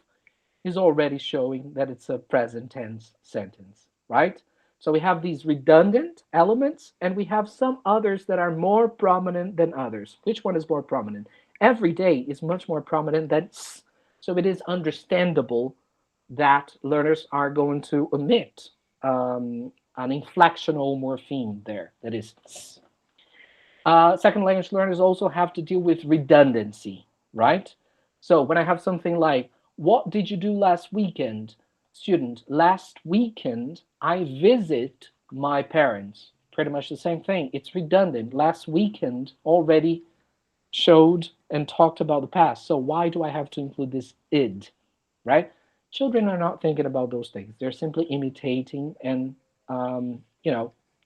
is already showing that it's a present tense sentence, right? So we have these redundant elements, and we have some others that are more prominent than others. Which one is more prominent? Every day is much more prominent than s. So it is understandable that learners are going to omit an inflectional morpheme there, that is s. Second language learners also have to deal with redundancy, right? So when I have something like, what did you do last weekend? Student, last weekend I visit my parents. Pretty much the same thing. It's redundant. Last weekend already showed and talked about the past. So why do I have to include this id, right? Children are not thinking about those things. They're simply imitating and,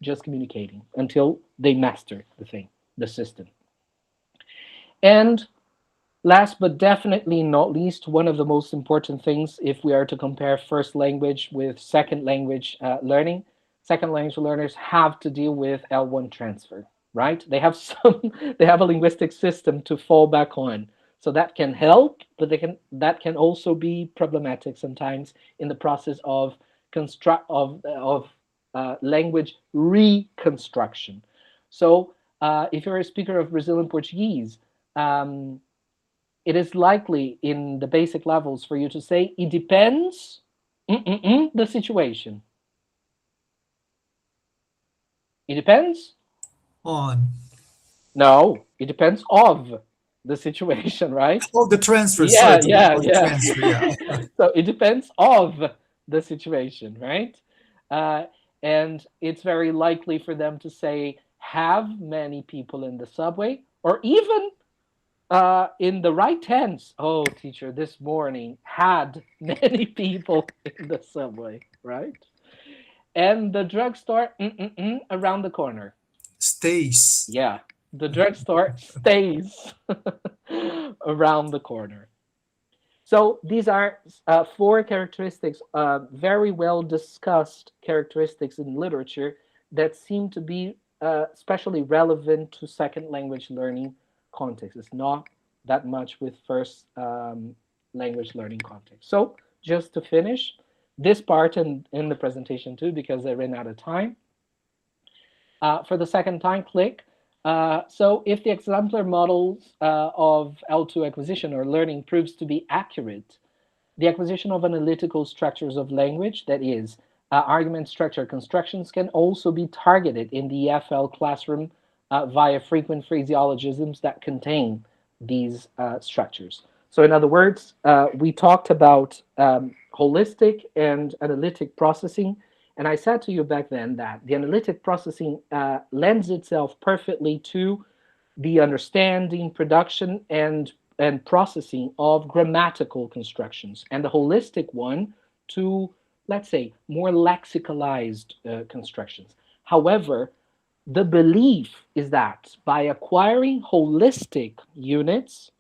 just communicating until they master the thing, the system. And last but definitely not least, one of the most important things, if we are to compare first language with second language learning, second language learners have to deal with L1 transfer, right? They have a linguistic system to fall back on. So that can help, but that can also be problematic sometimes in the process of language reconstruction. So if you're a speaker of Brazilian Portuguese, it is likely in the basic levels for you to say, it depends the situation. It depends? On. No, it depends of the situation, right? Oh, the transfer. Yeah, Sorry. yeah, The yeah. transfer, yeah. So it depends of the situation, right? And it's very likely for them to say, have many people in the subway, or even in the right tense. Oh, teacher, this morning had many people in the subway, right? And the drugstore around the corner. Stays. Yeah, the drugstore stays around the corner. So these are four characteristics, very well discussed characteristics in literature that seem to be especially relevant to second language learning context. It's not that much with first language learning context. So just to finish this part in the presentation too, because I ran out of time. For the second time, click. So if the exemplar models of L2 acquisition or learning proves to be accurate, the acquisition of analytical structures of language, that is, argument structure constructions, can also be targeted in the FL classroom via frequent phraseologisms that contain these structures. So in other words, we talked about holistic and analytic processing, And I said to you back then that the analytic processing lends itself perfectly to the understanding, production, and processing of grammatical constructions, and the holistic one to, let's say, more lexicalized constructions. However, the belief is that by acquiring holistic units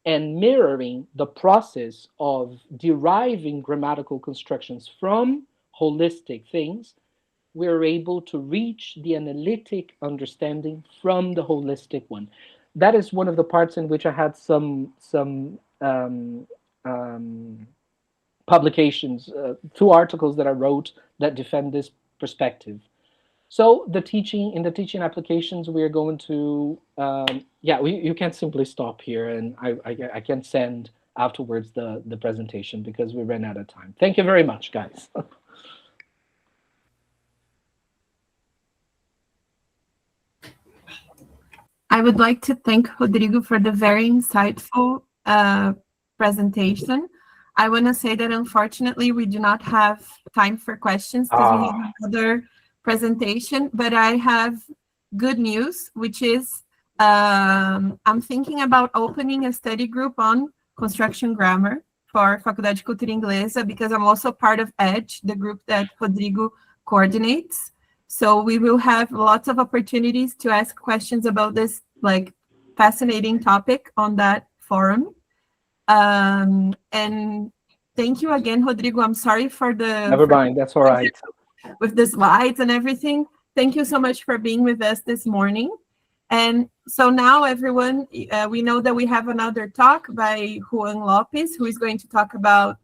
and mirroring the process of deriving grammatical constructions from holistic things, we're able to reach the analytic understanding from the holistic one. That is one of the parts in which I had some publications, 2 articles that I wrote that defend this perspective. So in the teaching applications, we are going to, you can't simply stop here, and I can send afterwards the presentation because we ran out of time. Thank you very much, guys. I would like to thank Rodrigo for the very insightful presentation. I want to say that unfortunately we do not have time for questions because we have another presentation, but I have good news, which is I'm thinking about opening a study group on construction grammar for Faculdade de Cultura Inglesa, because I'm also part of EDGE, the group that Rodrigo coordinates. So we will have lots of opportunities to ask questions about this like fascinating topic on that forum. And thank you again, Rodrigo. I'm sorry for the... Never mind, that's all right. With the slides and everything. Thank you so much for being with us this morning. And so now, everyone, we know that we have another talk by Juan Lopez, who is going to talk about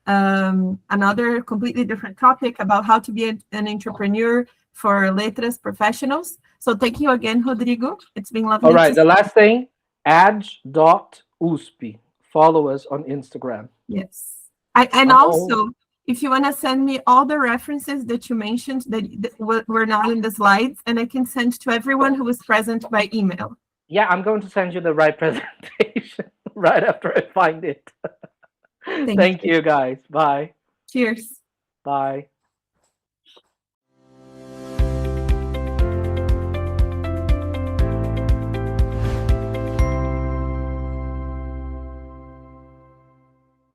another completely different topic about how to be an entrepreneur for letras professionals. So thank you again, Rodrigo. It's been lovely. All right, the last thing, adj.usp. Follow us on Instagram. Yes. And also, if you want to send me all the references that you mentioned that were not in the slides, and I can send to everyone who was present by email. Yeah, I'm going to send you the right presentation right after I find it. Thank you, guys. Bye. Cheers. Bye.